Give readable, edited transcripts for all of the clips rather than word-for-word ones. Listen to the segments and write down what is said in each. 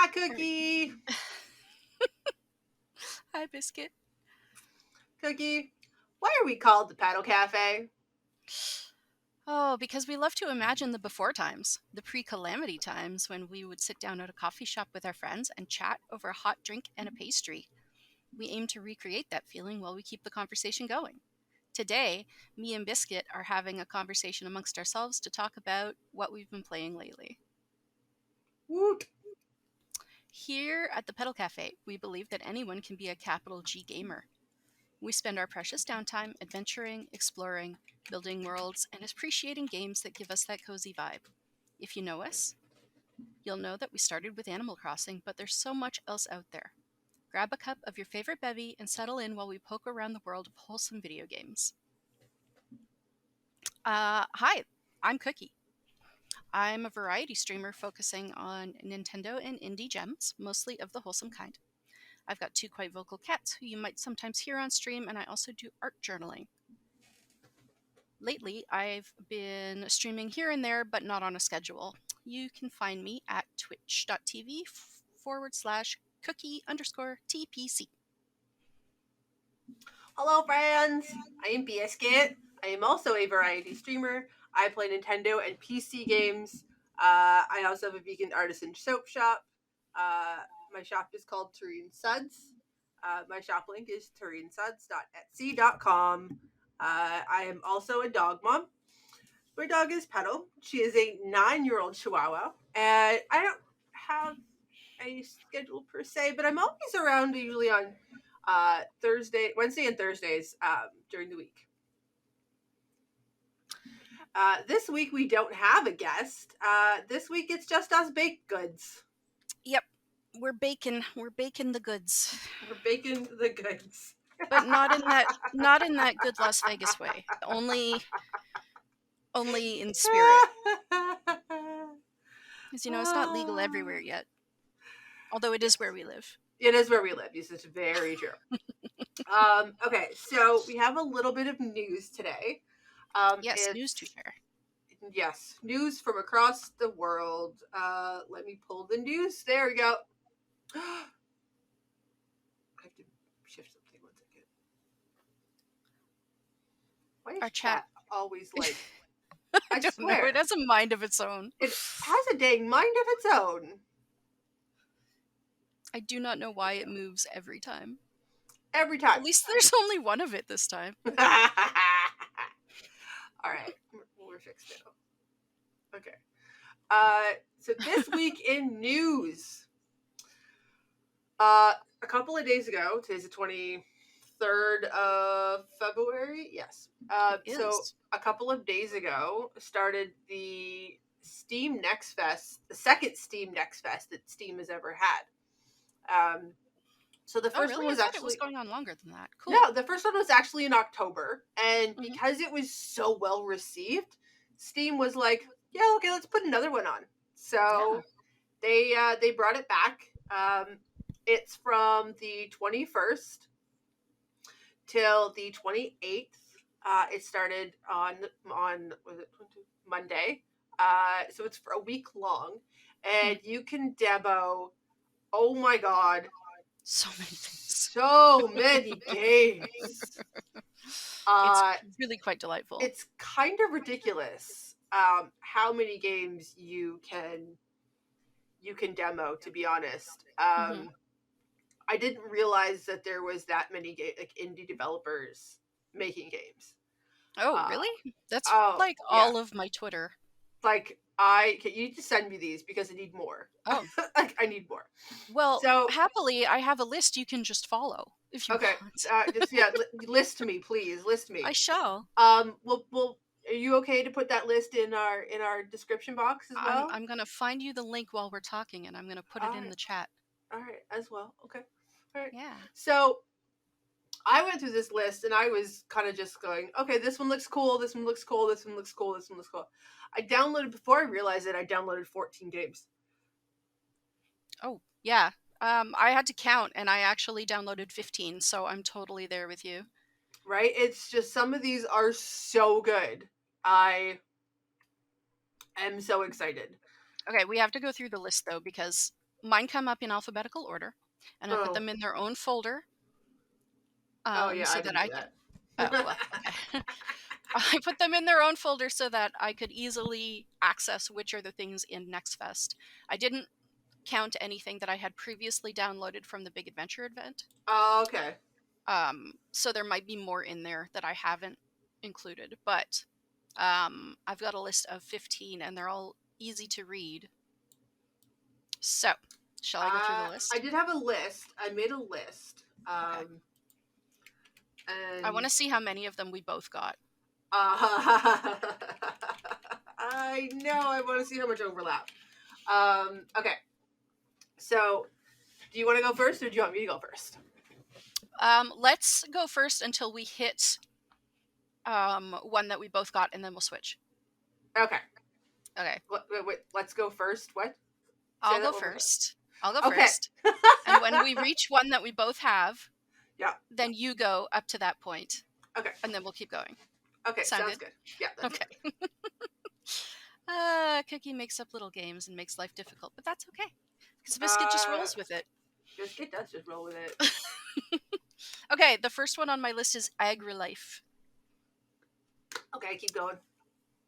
Hi, Cookie. Hi, Biscuit. Cookie, why are we called the Petal Cafe? Oh, because we love to imagine the before times, the pre-calamity times when we would sit down at a coffee shop with our friends and chat over a hot drink and a pastry. We aim to recreate that feeling while we keep the conversation going. Today, me and Biscuit are having a conversation amongst ourselves to talk about what we've been playing lately. Woot. Here at the Petal Cafe, we believe that anyone can be a capital G gamer. We spend our precious downtime adventuring, exploring, building worlds, and appreciating games that give us that cozy vibe. If you know us, you'll know that we started with Animal Crossing, but there's so much else out there. Grab a cup of your favorite bevy and settle in while we poke around the world of wholesome video games. Hi, I'm Cookie. I'm a variety streamer focusing on Nintendo and indie gems, mostly of the wholesome kind. I've got two quite vocal cats who you might sometimes hear on stream, and I also do art journaling. Lately, I've been streaming here and there, but not on a schedule. You can find me at twitch.tv/cookie_TPC. Hello, friends. I am Biscuit. I am also a variety streamer. I play Nintendo and PC games. I also have a vegan artisan soap shop. My shop is called Tureen Suds. My shop link is tureensuds.etsy.com. I am also a dog mom. My dog is Petal. She is a 9-year-old Chihuahua, and I don't have a schedule per se, but I'm always around usually on Wednesday and Thursdays during the week. This week we don't have a guest. This week it's just us baked goods. Yep, we're baking the goods. We're baking the goods. But not in that good Las Vegas way. Only in spirit. Because it's not legal everywhere yet. Although it is where we live. It is where we live. This is very true. Okay, so we have a little bit of news today. Yes, news to share. Yes, news from across the world. Let me pull the news. There we go. I have to shift something. 1 second. Why is Our chat always like? I don't know. It has a mind of its own. It has a dang mind of its own. I do not know why it moves every time. Every time. At least there's only one of it this time. All right, we're fixed now. Okay. So this week in news, a couple of days ago, today's the 23rd of February. Yes. So a couple of days ago started the Steam Next Fest, the second Steam Next Fest that Steam has ever had. So the first one was actually it was going on longer than that. Cool. No, the first one was actually in October, and because it was so well received, Steam was like, "Yeah, okay, let's put another one on." So they brought it back. It's from the 21st till the 28th. It started on was it Monday? So it's for a week long, and you can demo. Oh my god. So many things. So many games. It's really quite delightful. It's kind of ridiculous how many games you can demo, to be honest. I didn't realize that there was that many indie developers making games. Oh, really? That's all of my Twitter. Like, you need to send me these because I need more. Oh. Like, I need more. Well, so, happily, I have a list you can just follow if you want. List me, please. List me. I shall. Well, are you okay to put that list in our description box as well? I'm gonna find you the link while we're talking, and I'm gonna put it in the chat. All right, as well. Okay. All right. Yeah. So I went through this list and I was kind of just going, okay, this one looks cool, this one looks cool, this one looks cool, this one looks cool. Before I realized it, I downloaded 14 games. Oh, yeah. I had to count, and I actually downloaded 15, so I'm totally there with you. Right? It's just some of these are so good. I am so excited. Okay, we have to go through the list, though, because Mine come up in alphabetical order, and I put Oh. them in their own folder. Oh yeah, So I that didn't I do could. that. Oh well, okay. I put them in their own folder so that I could easily access which are the things in Next Fest. I didn't count anything that I had previously downloaded from the Big Adventure event. Oh, okay. So there might be more in there that I haven't included, but I've got a list of 15 and they're all easy to read. So, shall I go through the list? I did have a list. I made a list. Okay. And I want to see how many of them we both got. I know. I want to see how much overlap. Okay. So, do you want to go first, or do you want me to go first? Let's go first until we hit one that we both got, and then we'll switch. Okay. Okay. Wait. Let's go first. What? I'll go first. Okay. And when we reach one that we both have, yeah, then you go up to that point. Okay. And then we'll keep going. Okay. Sounds good. Yeah. Okay. Cookie makes up little games and makes life difficult, but that's okay. Because Biscuit just rolls with it. Biscuit does just roll with it. Okay, the first one on my list is Agri-Life. Okay, keep going.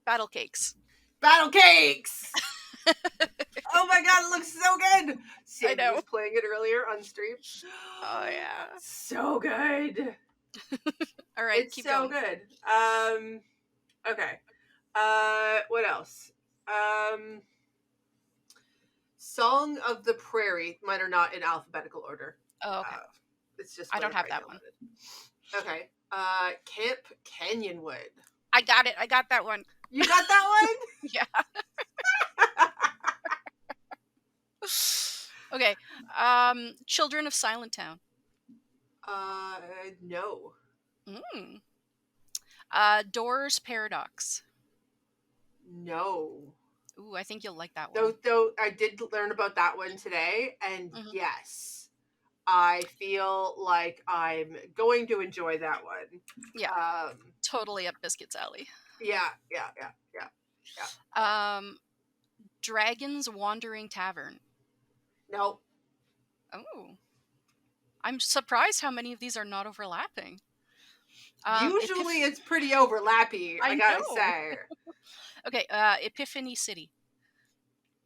Battle Cakes. Battle Cakes! Oh my god, it looks so good! Sandy I know. was playing it earlier on stream. Oh yeah. So good. All right, it's keep so going. Good. Okay. What else? Song of the Prairie. Mine are not in alphabetical order. Oh, okay. It's just I don't have that one. Okay. Camp Canyonwood. I got it. I got that one. You got that one? Yeah. Okay. Children of Silent Town. No. Doors Paradox. No. Ooh, I think you'll like that one. Though I did learn about that one today, and yes, I feel like I'm going to enjoy that one. Yeah. Totally up Biscuit's alley. Yeah. Dragon's Wandering Tavern. No. Oh. I'm surprised how many of these are not overlapping. Usually it's pretty overlappy, I gotta say. Okay, Epiphany City.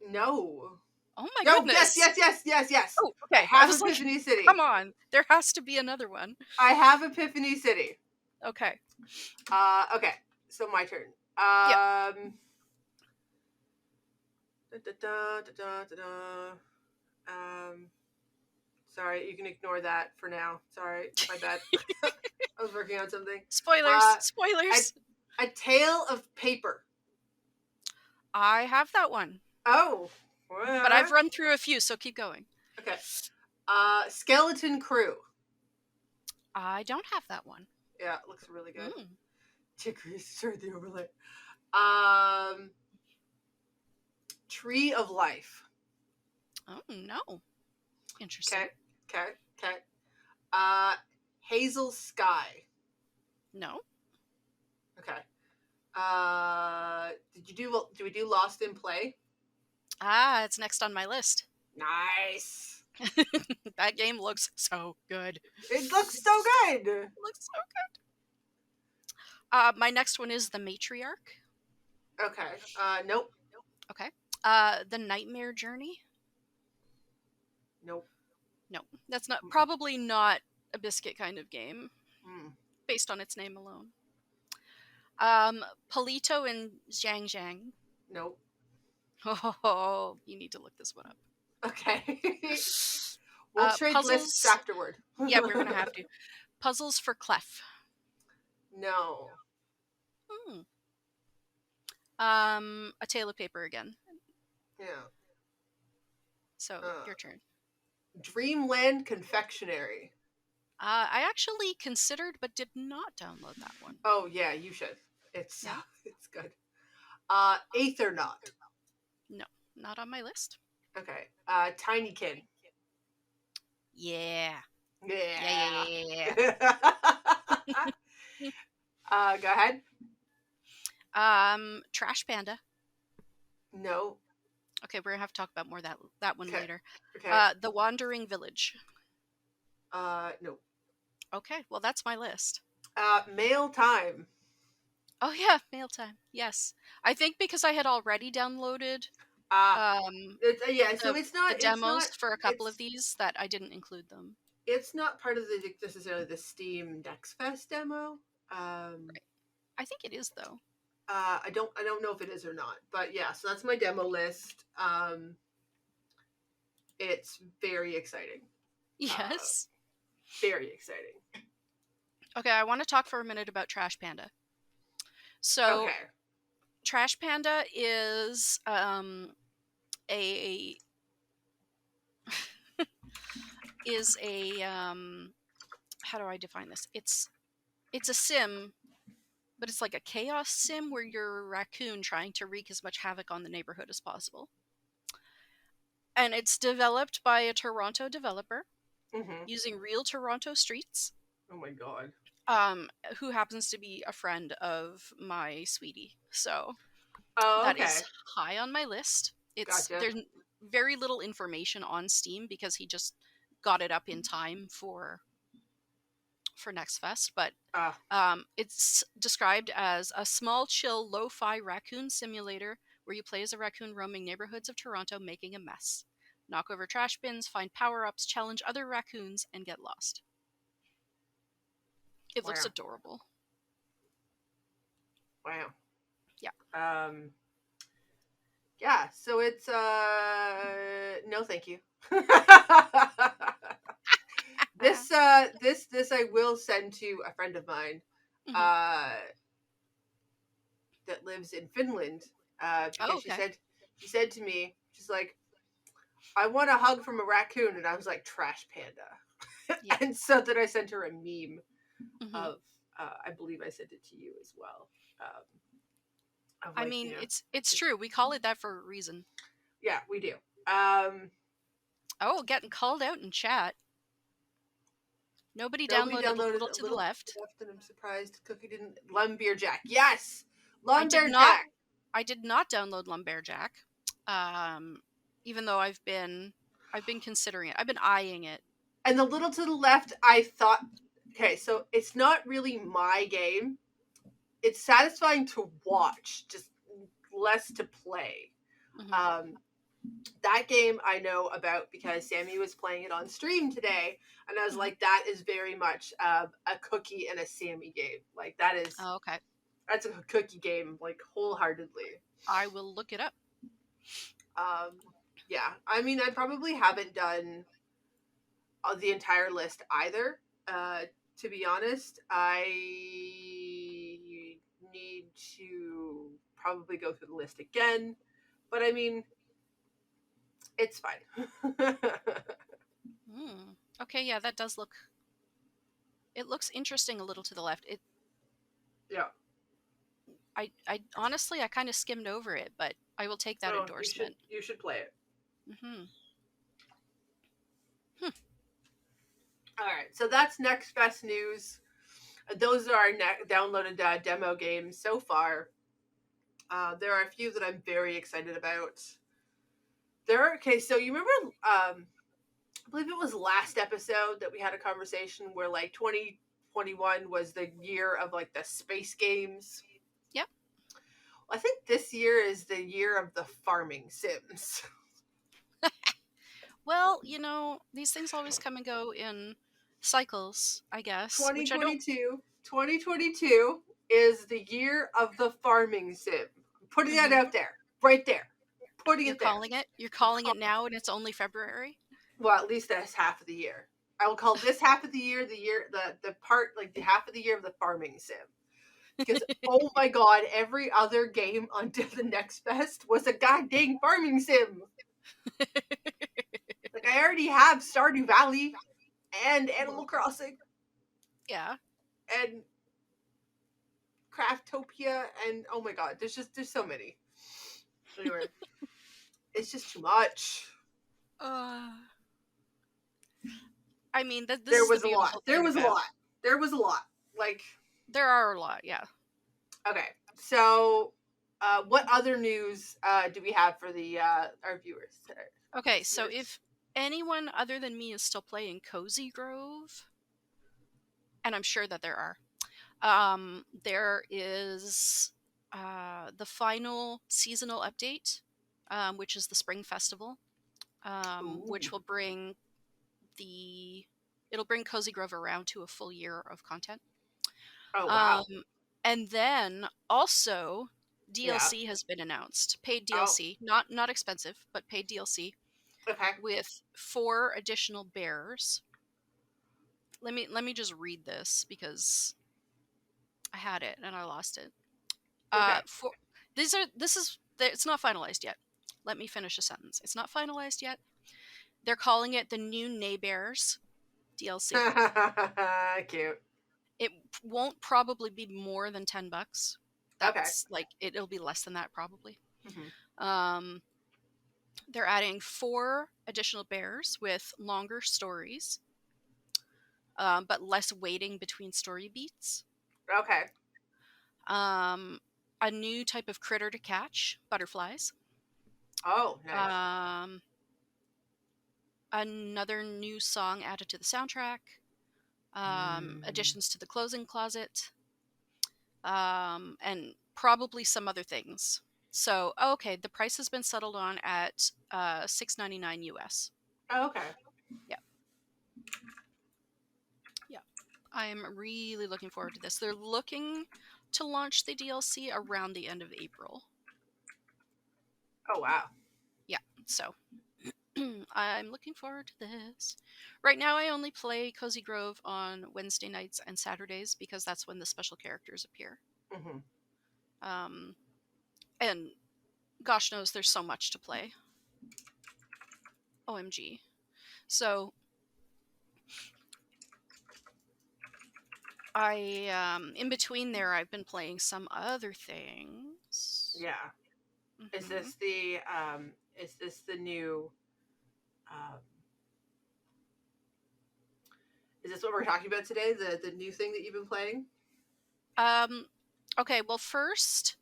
No. Oh my goodness. Yes. Oh, okay. I have Epiphany City. Come on. There has to be another one. I have Epiphany City. Okay. Okay. So my turn. Sorry, you can ignore that for now. Sorry, my bad. I was working on something. Spoilers. A Tale of Paper. I have that one. Oh. But I've run through a few, so keep going. Okay. Skeleton Crew. I don't have that one. Yeah, it looks really good. Chicory, sure, the overlay. Tree of Life. Oh, no. Interesting. Okay. Hazel Sky. No. Okay. Do we do Lost in Play? It's next on my list. Nice. That game looks so good. It looks so good. My next one is The Matriarch. Okay. Nope. Okay. The Nightmare Journey. Nope. No, that's probably not a Biscuit kind of game, based on its name alone. Polito and Zhang. Nope. Oh, you need to look this one up. Okay. We'll trade lists afterward. Yeah, we're gonna have to. Puzzles for Clef. No. A Tale of Paper again. Yeah. So, your turn. Dreamland Confectionery. I actually considered but did not download that one. Oh, yeah, you should. It's good. Aethernaut. No, not on my list. Okay. Tinykin. Yeah. Yeah. Go ahead. Trash Panda. No. Okay, we're gonna have to talk about more that one Okay. later. Okay. The Wandering Village. No. Okay, well that's my list. Mail time. Oh yeah, mail time. Yes, I think because I had already downloaded Uh, um yeah. So the it's the not. It's demos not. for a couple of these that I didn't include them. It's not part of the necessarily the Steam Next Fest demo. Right. I think it is though. I don't know if it is or not, but yeah. So that's my demo list. It's very exciting. Yes. Very exciting. Okay, I want to talk for a minute about Trash Panda. So, Okay. Trash Panda is a how do I define this? It's a sim, but it's like a chaos sim where you're a raccoon trying to wreak as much havoc on the neighborhood as possible. And it's developed by a Toronto developer Mm-hmm. using real Toronto streets, Oh my god. who happens to be a friend of my sweetie. So Oh, that okay. is high on my list. Gotcha. There's very little information on Steam because he just got it up in time for Next Fest, but Uh, it's described as a small, chill, lo-fi raccoon simulator where you play as a raccoon roaming neighborhoods of Toronto making a mess. Knock over trash bins, find power-ups, challenge other raccoons, and get lost. It looks wow. adorable. Wow. Yeah. Yeah, so it's no thank you. This I will send to a friend of mine Mhm. uh that lives in Finland Oh, because okay. she said to me, she's like, I want a hug from a raccoon, and I was like, trash panda. Yeah. And so then I sent her a meme Hmm. of I believe I sent it to you as well. Of I like, mean, it's true. We call it that for a reason. yeah, we do. Um Oh, getting called out in chat. Nobody Nobody downloaded A downloaded Little a to the little Left. left, and I'm surprised Cookie didn't. Lumbeerjack, yes, I did not. Lumberjack, I did not download Lumberjack, um, even though I've been considering it. I've been eyeing it. and the little to the left. I thought, okay, so it's not really my game. It's satisfying to watch, just less to play. Hmm. Um, that game I know about because Sammy was playing it on stream today, and I was Hmm. like, that is very much a Cookie and a Sammy game. Like Oh, okay. that's a Cookie game, like wholeheartedly. I will look it up. Um, yeah, I mean, I probably haven't done the entire list either. Uh, to be honest, I need to probably go through the list again. But I mean, it's fine. Hmm. Okay, yeah, that does look. It looks interesting a little to the left. Yeah. I honestly, I kind of skimmed over it, but I will take that Oh, endorsement. you should play it. Hmm. All right. So that's next best news. Those are our downloaded demo games so far. There are a few that I'm very excited about. Okay, so you remember I believe it was last episode that we had a conversation where like 2021 was the year of like the space games. Yep. Well, I think this year is the year of the farming sims. Well, these things always come and go in cycles, I guess, which I don't. 2022 is the year of the farming sim. I'm putting that Hmm. out there, right there. Putting it there. You're calling it now, and it's only February. Well, at least that's half of the year. I will call this half of the year the part like the half of the year of the farming sim. Because oh my god, every other game until the next fest was a goddamn farming sim. Like I already have Stardew Valley and Animal Crossing Yeah. and Craftopia and oh my god, there's so many. Anyway, it's just too much. Uh, I mean, this There is the was a lot. beautiful There thing was a about. lot. There was a lot. Like There are a lot, yeah. okay, so what other news do we have for the our viewers? Okay, so Listeners? if anyone other than me is still playing Cozy Grove, and I'm sure that there are, there is the final seasonal update, which is the Spring Festival, which Ooh. will bring it'll bring Cozy Grove around to a full year of content. Oh wow. Um, and then also Yeah. DLC has been announced. Paid Oh. DLC, not expensive, but paid DLC Okay. with 4 additional bears. Let me just read this because I had it and I lost it. Okay. For it's not finalized yet. Let me finish a sentence. It's not finalized yet. They're calling it the new Neighbors DLC. Cute. It won't probably be more than $10. Okay. That's like it'll be less than that probably. Mm-hmm. Um, they're adding 4 additional bears with longer stories, but less waiting between story beats. Okay. Um, a new type of critter to catch, butterflies. Oh, nice. Um, another new song added to the soundtrack. Mm. Additions to the closing closet. And probably some other things. So, okay, the price has been settled on at $6.99 US. Oh, okay. Yeah, yeah. I'm really looking forward to this. They're looking to launch the DLC around the end of April. Oh wow. Yeah, so I'm looking forward to this. Right now, I only play Cozy Grove on Wednesday nights and Saturdays because that's when the special characters appear. Mm-hmm. Um, and gosh knows there's so much to play. OMG. So in between there, I've been playing some other things. Yeah. Is Mm-hmm. this the new um is this what we're talking about today? The new thing that you've been playing? Um, okay, well, first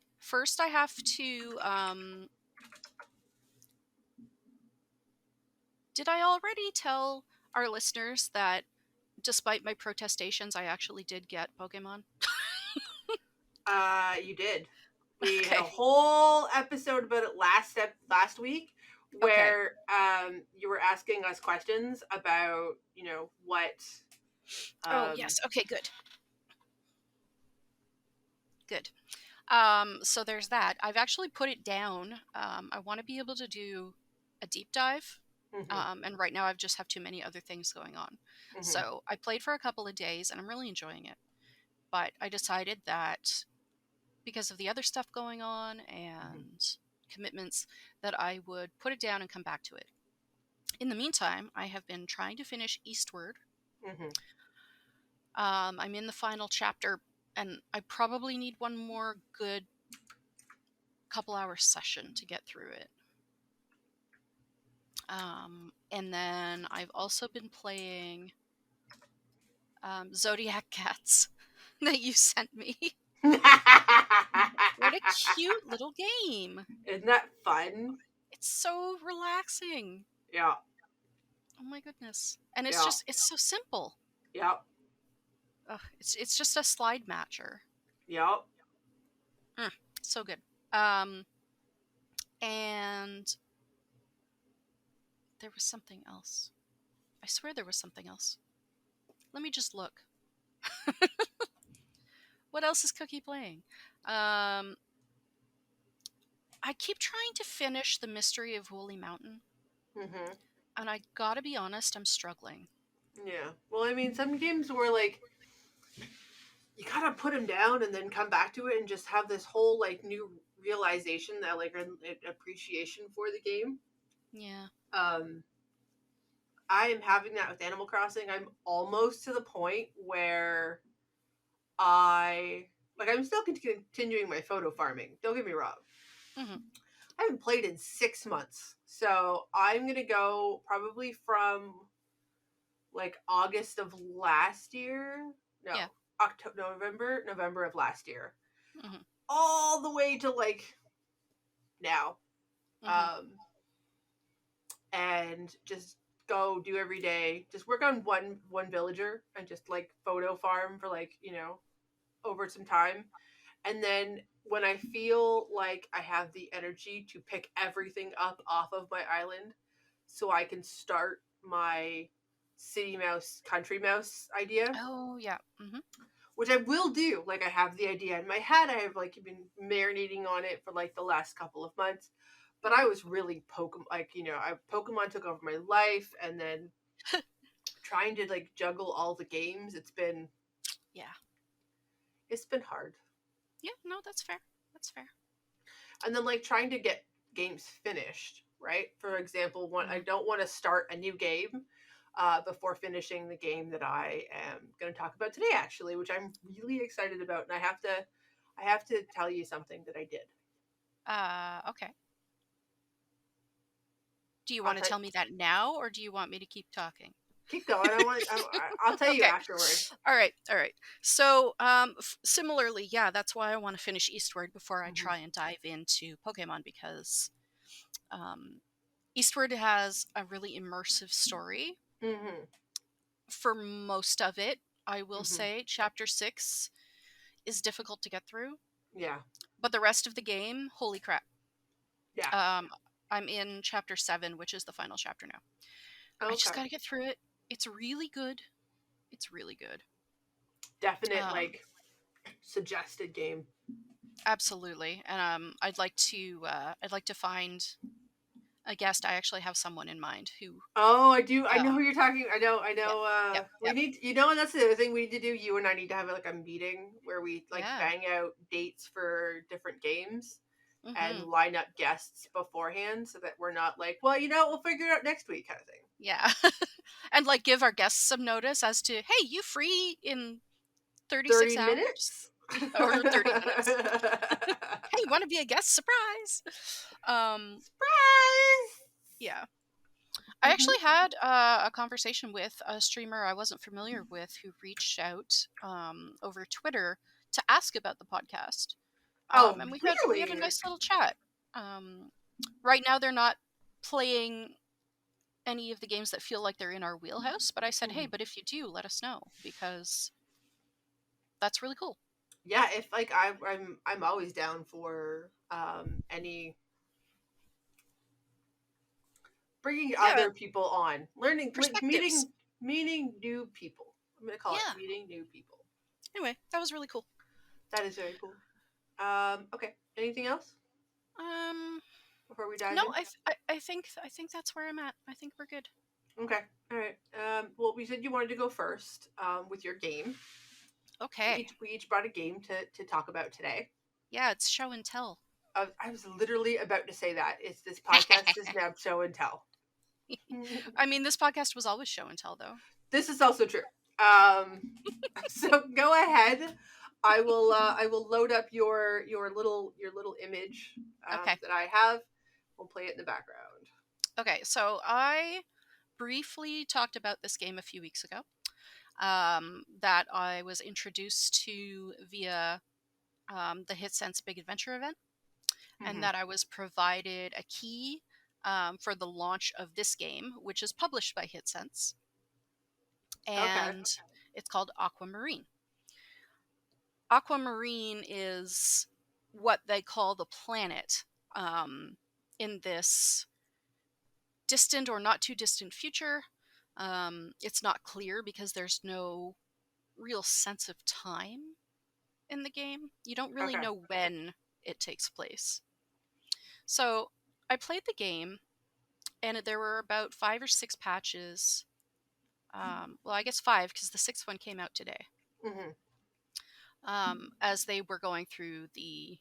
I have to, did I already tell our listeners that despite my protestations, I actually did get Pokemon? You did. We had a Okay. whole episode about it last week Okay. where you were asking us questions about, what Oh, um yes. Okay, good. Good. So there's that. I've actually put it down. I want to be able to do a deep dive. mhm, And right now I've just have too many other things going on. mhm, So I played for a couple of days and I'm really enjoying it. But I decided that because of the other stuff going on mhm, and commitments, that I would put it down and come back to it. In the meantime, I have been trying to finish Eastward. mhm. I'm in the final chapter, and I probably need one more good couple hour session to get through it. And then I've also been playing Zodiac Cats that you sent me. What a cute little game. Isn't that fun? It's so relaxing. Yeah, Oh my goodness. And yeah, it's so simple. yeah, Ugh, it's just a slide matcher. yeah. So good. Um, and there was something else. I swear there was something else. Let me just look. What else is Cookie playing? I keep trying to finish the Mystery of Holy Mountain, Mhm. and I gotta be honest, I'm struggling. Yeah. Well, I mean, some games where like you gotta put them down and then come back to it and just have this whole like new realization that like an appreciation for the game. Yeah. Um, I am having that with Animal Crossing. I'm almost to the point where I'm still continuing my photo farming. Don't get me wrong. Mm-hmm. I haven't played in 6 months, so I'm gonna go probably from like August of last year. No, Yeah. November of last year, Mm-hmm. all the way to like now. Mm-hmm. And just go do every day. Just work on one villager and just like photo farm for like, over some time. And then when I feel like I have the energy to pick everything up off of my island so I can start my city mouse, country mouse idea, Oh, yeah. Mm-hmm. which I will do. Like I have the idea in my head. I have like been marinating on it for like the last couple of months. But I was really Pokemon took over my life, and then trying to like juggle all the games. Yeah. It's been hard. Yeah, no, that's fair. That's fair. And then like trying to get games finished, right? For example, I Mm-hmm. don't want to start a new game before finishing the game that I am going to talk about today, actually, which I'm really excited about. And I have to tell you something that I did. Okay. Do you I'll want to tell. tell me that now, or do you want me to keep talking? Keep going. I'll tell you Okay. afterwards. All right. All right. So, similarly, yeah, that's why I want to finish Eastward before I Mm-hmm. try and dive into Pokemon because um, Eastward has a really immersive story Mm-hmm. for most of it. I will Mm-hmm. say Chapter 6 is difficult to get through, Yeah. but the rest of the game, holy crap. Yeah. Um, I'm in Chapter 7, which is the final chapter now. I just Okay. got to get through it. It's really good. It's really good. Definite Um, like suggested game. Absolutely, and I'd like to find a guest. I actually have someone in mind who, Oh, I do. I know who um, you're talking. I know. yep, yep, We yep, need. And that's the other thing we need to do. You and I need to have like a meeting where we like yeah, bang out dates for different games and mm-hmm, line up guests beforehand, so that we're not like, well, we'll figure it out next week kind of thing. yeah, and like give our guests some notice as to, hey, you free in 36 30 hours minutes. or 30 minutes? Hey, want to be a guest? Surprise! Um, Surprise. yeah. I Mm-hmm. actually had a conversation with a streamer I wasn't familiar with who reached out over Twitter to ask about the podcast, Oh, and we had a really? nice little chat. Right now, they're not playing any of the games that feel like they're in our wheelhouse, but I said, hey, Mhm. but if you do, let us know because that's really cool. Yeah, if like I'm always down for any bringing Yeah, other people on, perspectives. meeting new people. I'm gonna call it Yeah. meeting new people. Anyway, that was really cool. That is very cool. Okay. Anything else Um, before we dive no, in? I think that's where I'm at. I think we're good. Okay. All right. Well, we said you wanted to go first with your game. Okay. We each brought a game to talk about today. Yeah, it's show and tell. I was literally about to say that. It's this podcast is now show and tell. I mean, this podcast was always show and tell, though. This is also true. So go ahead. I will load up your little image Okay. that I have. We'll play it in the background. Okay, so I briefly talked about this game a few weeks ago that I was introduced to via the Hitcents Big Adventure event, and Mm-hmm. that I was provided a key for the launch of this game, which is published by Hitcents, Okay. and it's called Aquamarine. Aquamarine is what they call the planet in this distant or not too distant future. It's not clear because there's no real sense of time in the game. You don't really Okay. know when it takes place. So I played the game, and there were about 5 or 6 patches. Well, I guess 5 because the 6th one came out today. Mm-hmm. As they were going through the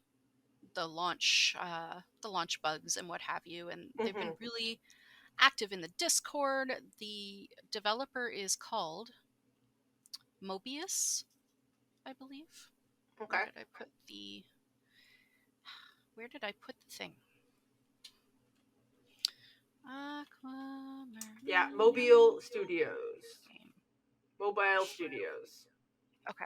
launch bugs and what have you, and they've Mm-hmm. been really active in the Discord. The developer is called Moebius, I believe. Okay. Where did I put the thing? Aquamarine. Yeah, Moebial Studios. Mobile Studios. Okay.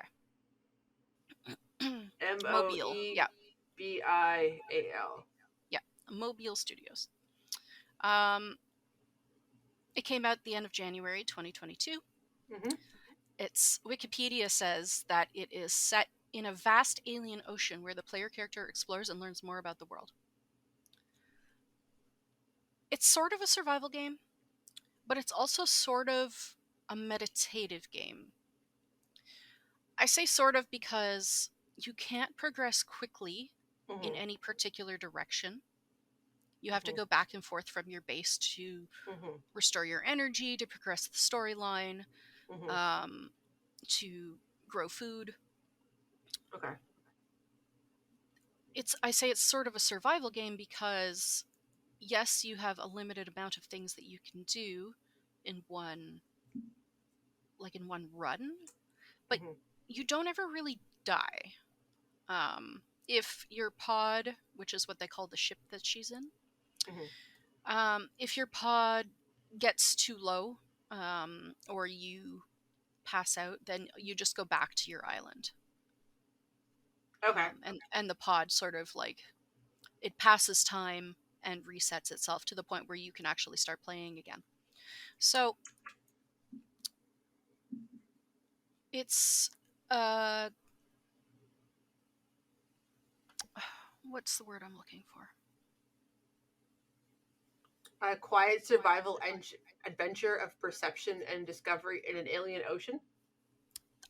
M O Moebial. E Yeah. B I A L. Yeah. Moebial Studios. It came out at the end of January 2022. Mm-hmm. Its Wikipedia says that it is set in a vast alien ocean where the player character explores and learns more about the world. It's sort of a survival game, but it's also sort of a meditative game. I say sort of because you can't progress quickly in any particular direction. You have to go back and forth from your base to restore your energy, to progress the storyline, to grow food. Okay. I say it's sort of a survival game because, yes, you have a limited amount of things that you can do in one run, but you don't ever really die. If your pod, which is what they call the ship that she's in, if your pod gets too low, or you pass out, then you just go back to your island. Okay. And the pod sort of like, it passes time and resets itself to the point where you can actually start playing again. So it's what's the word I'm looking for? A quiet survival adventure of perception and discovery in an alien ocean.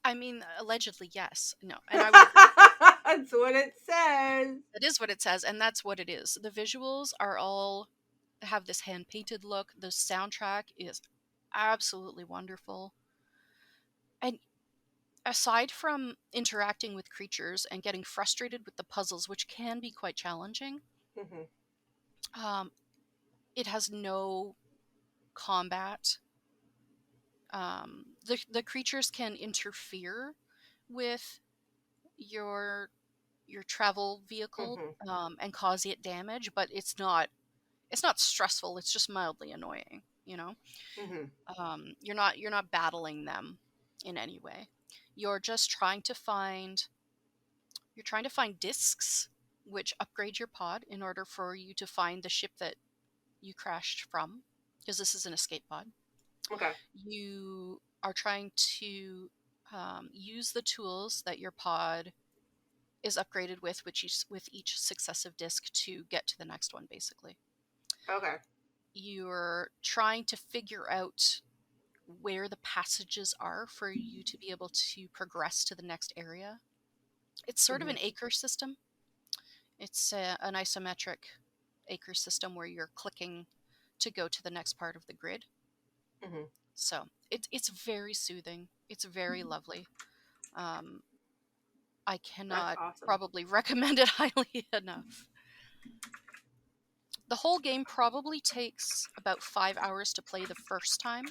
I mean, allegedly, yes. No, and I would agree. That's what it says. That is what it says, and that's what it is. The visuals are all have this hand-painted look. The soundtrack is absolutely wonderful. And aside from interacting with creatures and getting frustrated with the puzzles, which can be quite challenging, it has no combat. The creatures can interfere with your travel vehicle and cause it damage, but it's not stressful. It's just mildly annoying, you know. You're not battling them in any way. You're just trying to find discs which upgrade your pod in order for you to find the ship that you crashed from, because this is an escape pod. Okay. You are trying to use the tools that your pod is upgraded with each successive disc to get to the next one, basically. Okay. You're trying to figure out where the passages are for you to be able to progress to the next area. It's sort of an acre system. It's an isometric acre system where you're clicking to go to the next part of the grid. So it's very soothing. It's very lovely. I cannot probably recommend it highly enough. The whole game probably takes about 5 hours to play the first time.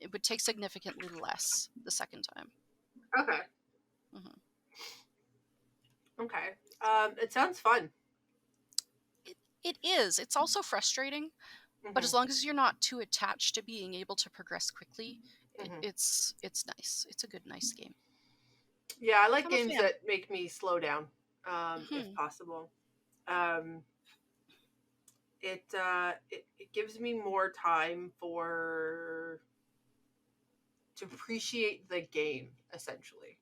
It would take significantly less the second time. Okay. Okay. It sounds fun. It is. It's also frustrating, but as long as you're not too attached to being able to progress quickly, it's nice. It's a good, nice game. Yeah, I like games that make me slow down, if possible. It gives me more time to appreciate the game, essentially,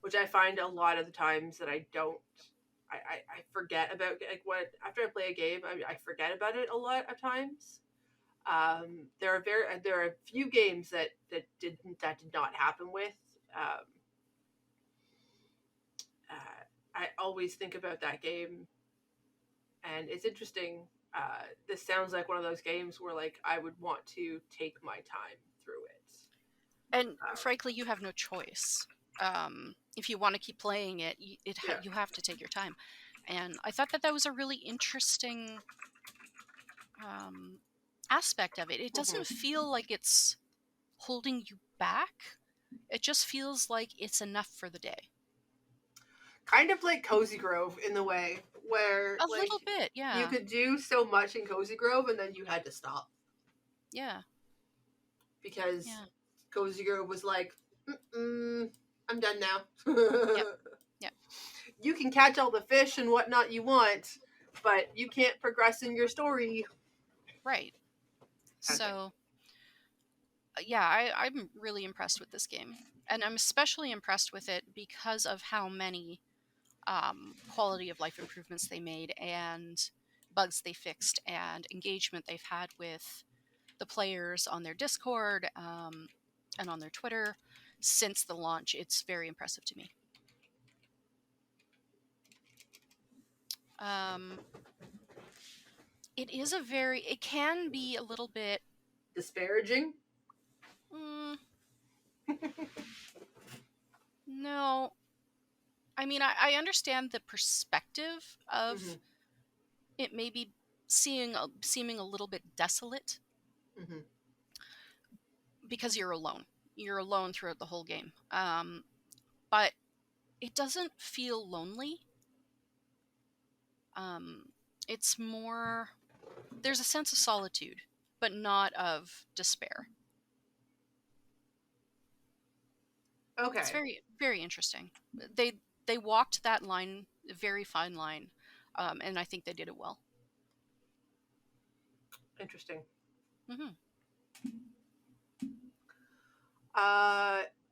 which I find a lot of the times that I don't. I forget about, like, what after I play a game, I forget about it a lot of times. There are a few games that did not happen with. I always think about that game, and it's interesting. This sounds like one of those games where, like, I would want to take my time through it. And frankly, you have no choice. If you want to keep playing it, you have to take your time. And I thought that was a really interesting aspect of it. It doesn't feel like it's holding you back. It just feels like it's enough for the day. Kind of like Cozy Grove in the way where a little bit, yeah. You could do so much in Cozy Grove and then you had to stop. Yeah. Because Cozy Grove was like, I'm done now. Yep. You can catch all the fish and whatnot you want, but you can't progress in your story. Right. So, yeah, I'm really impressed with this game. And I'm especially impressed with it because of how many quality of life improvements they made and bugs they fixed and engagement they've had with the players on their Discord and on their Twitter since the launch. It's very impressive to me. It can be a little bit Disparaging? No. I mean, I understand the perspective of Mm-hmm. it maybe seeming a little bit desolate Mm-hmm. because you're alone. You're alone throughout the whole game. But it doesn't feel lonely. It's more, there's a sense of solitude, but not of despair. Okay. It's very, very interesting. They walked that line, a very fine line, and I think they did it well. Interesting. Mm-hmm.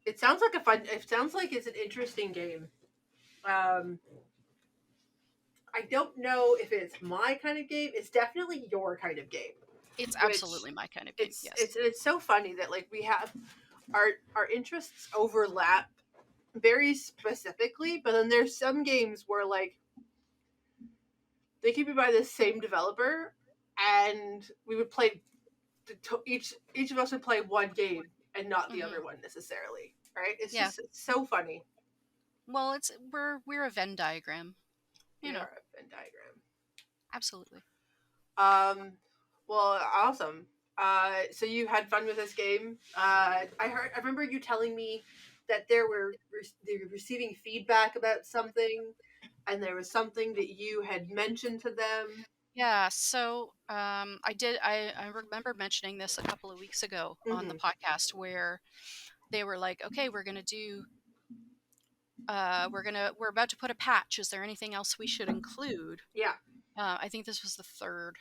It sounds like it sounds like it's an interesting game. I don't know if it's my kind of game. It's definitely your kind of game. It's absolutely my kind of game. Yes. It's so funny that like we have our interests overlap very specifically, but then there's some games where like they could be by the same developer, and we would play each of us would play one game and not the other one necessarily. Right? It's just it's so funny. Well, we're a Venn diagram. You know. Are a Venn diagram. Absolutely. Well, awesome. So you had fun with this game. I remember you telling me that they were receiving feedback about something, and there was something that you had mentioned to them. Yeah. So I remember mentioning this a couple of weeks ago on the podcast where they were like, "Okay, we're gonna do. We're about to put a patch. Is there anything else we should include?" Yeah. I think this was the third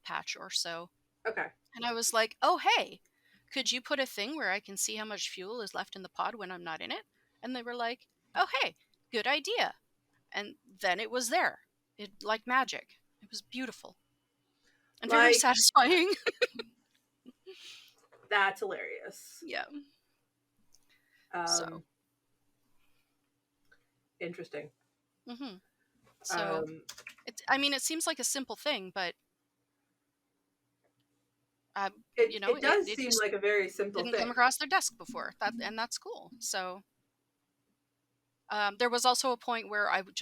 patch or so. Okay. And I was like, "Oh, hey, could you put a thing where I can see how much fuel is left in the pod when I'm not in it?" And they were like, "Oh, hey, good idea." And then it was there. It like magic. It was beautiful and very satisfying. That's hilarious. Yeah. So interesting. Mm-hmm. So it seems like a simple thing, but it does seem like a very simple thing. Didn't come across their desk before. That's cool. So there was also a point where I was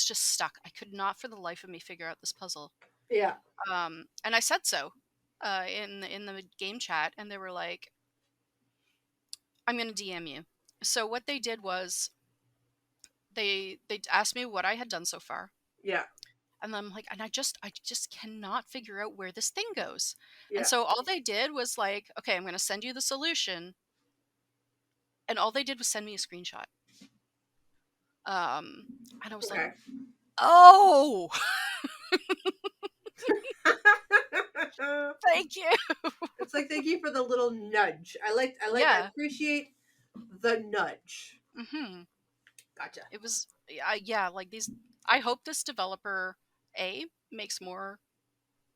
just stuck. I could not for the life of me figure out this puzzle. Yeah. And I said so in the game chat, and they were like, "I'm going to DM you." So what they did was they asked me what I had done so far. Yeah. And I'm like, I just cannot figure out where this thing goes. Yeah. And so all they did was like, "Okay, I'm going to send you the solution." And all they did was send me a screenshot. And I was like, "Oh, thank you." It's like, thank you for the little nudge. I appreciate the nudge. Mm-hmm. Gotcha. It was, yeah, like these. I hope this developer makes more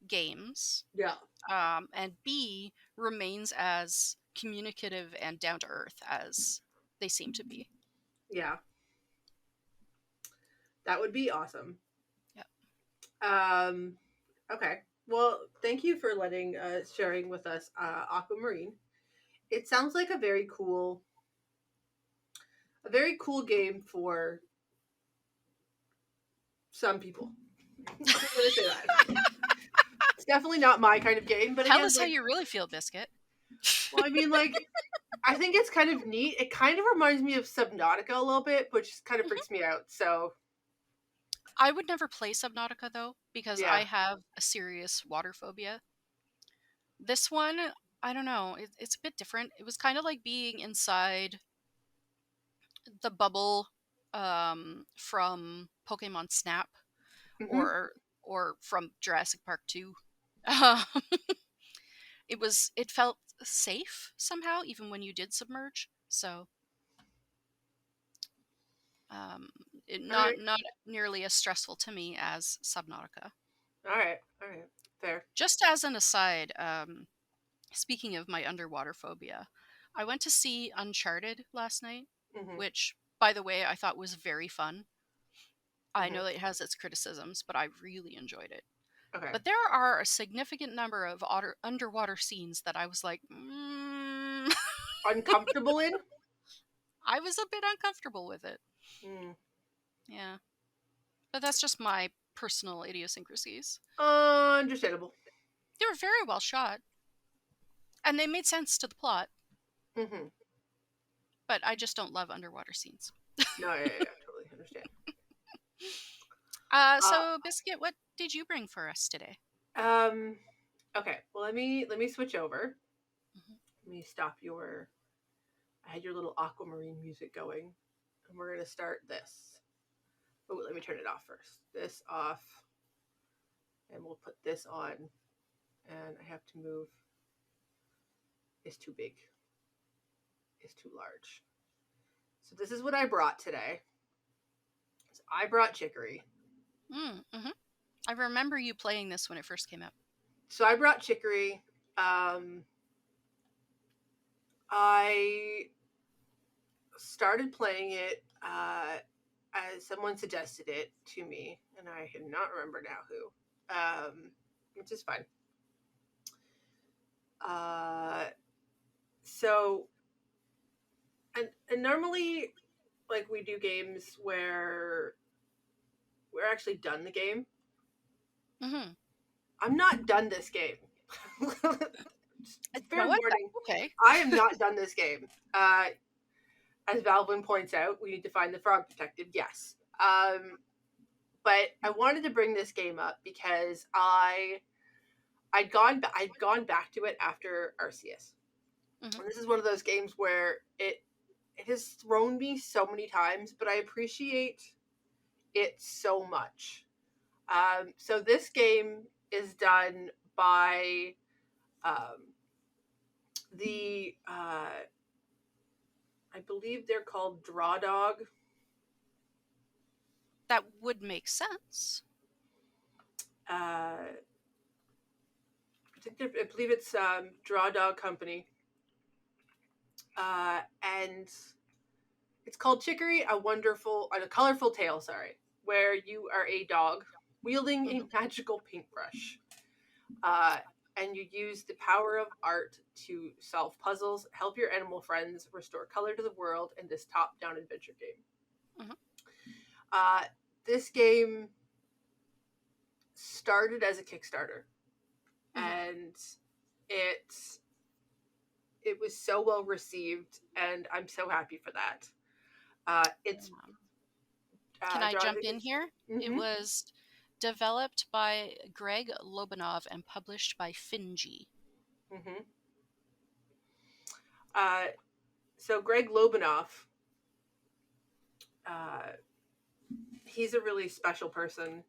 games. Yeah. And B remains as communicative and down to earth as they seem to be. Yeah. That would be awesome. Yeah. Okay. Well, thank you for sharing with us Aquamarine. It sounds like a very cool game for some people. I'm gonna say that. It's definitely not my kind of game, but tell us how you really feel, Biscuit. Well, I mean, like, I think it's kind of neat. It kind of reminds me of Subnautica a little bit, which kind of freaks me out. So I would never play Subnautica though, because I have a serious water phobia. This one, I don't know. It's a bit different. It was kind of like being inside the bubble from Pokemon Snap, or from Jurassic Park 2. Um, it felt safe somehow, even when you did submerge. So, um, All right. not nearly as stressful to me as Subnautica. All right. All right. Fair. Just as an aside, speaking of my underwater phobia, I went to see Uncharted last night, Mm-hmm. which, by the way, I thought was very fun. I Mm-hmm. know that it has its criticisms, but I really enjoyed it. Okay. But there are a significant number of underwater scenes that I was like, Uncomfortable in? I was a bit uncomfortable with it. Mm. Yeah. But that's just my personal idiosyncrasies. Understandable. They were very well shot, and they made sense to the plot, Mm-hmm. but I just don't love underwater scenes. No, yeah, totally understand. So Biscuit, what did you bring for us today? Okay. Well, let me switch over. Mhm. Let me stop your. I had your little Aquamarine music going, and we're gonna start this. Oh, let me turn it off first. This off, and we'll put this on. And I have to move. It's too big. It's too large. So this is what I brought today. So I brought Chicory. Mm-hmm. I remember you playing this when it first came out. So I brought Chicory. I started playing it as someone suggested it to me, and I cannot remember now who, which is fine. Uh, so, and normally, like we do games where we're actually done the game. Mm-hmm. I'm not done this game. You know Fair what? warning. Okay. I am not done this game. As Valvin points out, we need to find the frog detective. Yes. But I wanted to bring this game up because I'd gone back to it after Arceus. Mm-hmm. And this is one of those games where it has thrown me so many times, but I appreciate it so much. So this game is done by the I believe they're called Drawdog. That would make sense. I believe it's Drawdog Company, and it's called Chicory, a colorful tale. Sorry, where you are a dog wielding a Mm-hmm. magical paintbrush, uh, and you use the power of art to solve puzzles, help your animal friends, restore color to the world in this top-down adventure game. Mm-hmm. Uh, this game started as a Kickstarter, Mm-hmm. and it it was so well received, and I'm so happy for that. It's Can I jump in here? It Mm-hmm. was developed by Greg Lobanov and published by Finji. Mm-hmm. Uh, so Greg Lobanov, uh, he's a really special person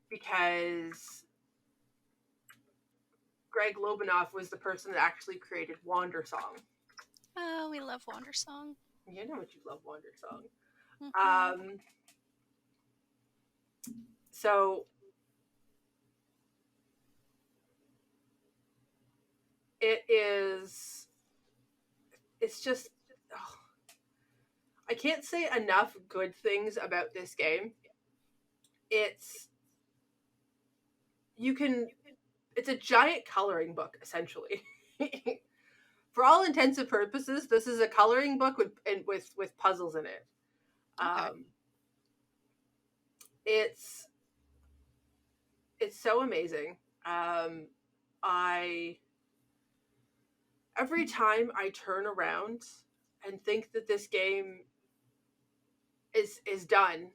because Greg Lobanov was the person that actually created Wander Song. Oh, we love Wander Song. You know what you love Wander Song. Mm-hmm. So it's just, oh, I can't say enough good things about this game. It's it's a giant coloring book essentially. For all intents and purposes, this is a coloring book with puzzles in it. Okay. It's so amazing. I every time I turn around and think that this game is done,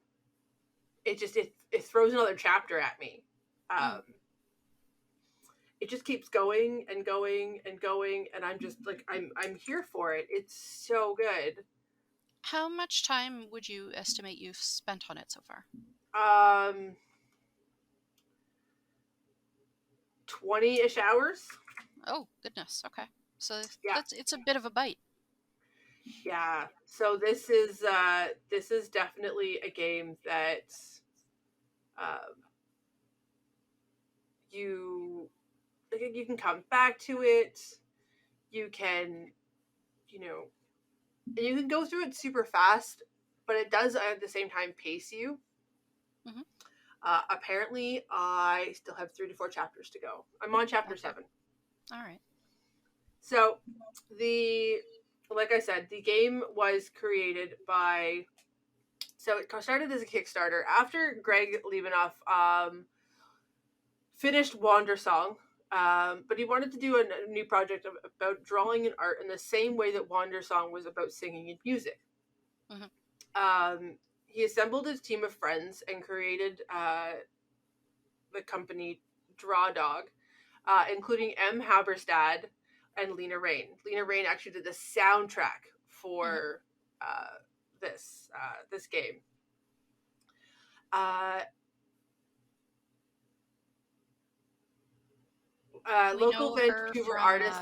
it throws another chapter at me. Mm. It just keeps going and going and going, and I'm just like I'm here for it. It's so good. How much time would you estimate you've spent on it so far? um 20-ish hours. Oh, goodness. Okay. So Yeah. it's a bit of a bite. Yeah. So this is definitely a game that um you you can come back to it. You can, you know, you can go through it super fast, but it does at the same time pace you. Hmm. Apparently, I still have 3 to 4 chapters to go. I'm on chapter Okay. 7. All right. So, the like I said, the game was created by. So it started as a Kickstarter after Greg Lobanov finished Wander Song, but he wanted to do a new project about drawing and art in the same way that Wander Song was about singing and music. Hmm. He assembled his team of friends and created the company Drawdog, including M. Haberstad and Lena Rain. Lena Rain actually did the soundtrack Hmm. for this game. Uh, We local know her Vancouver from artists.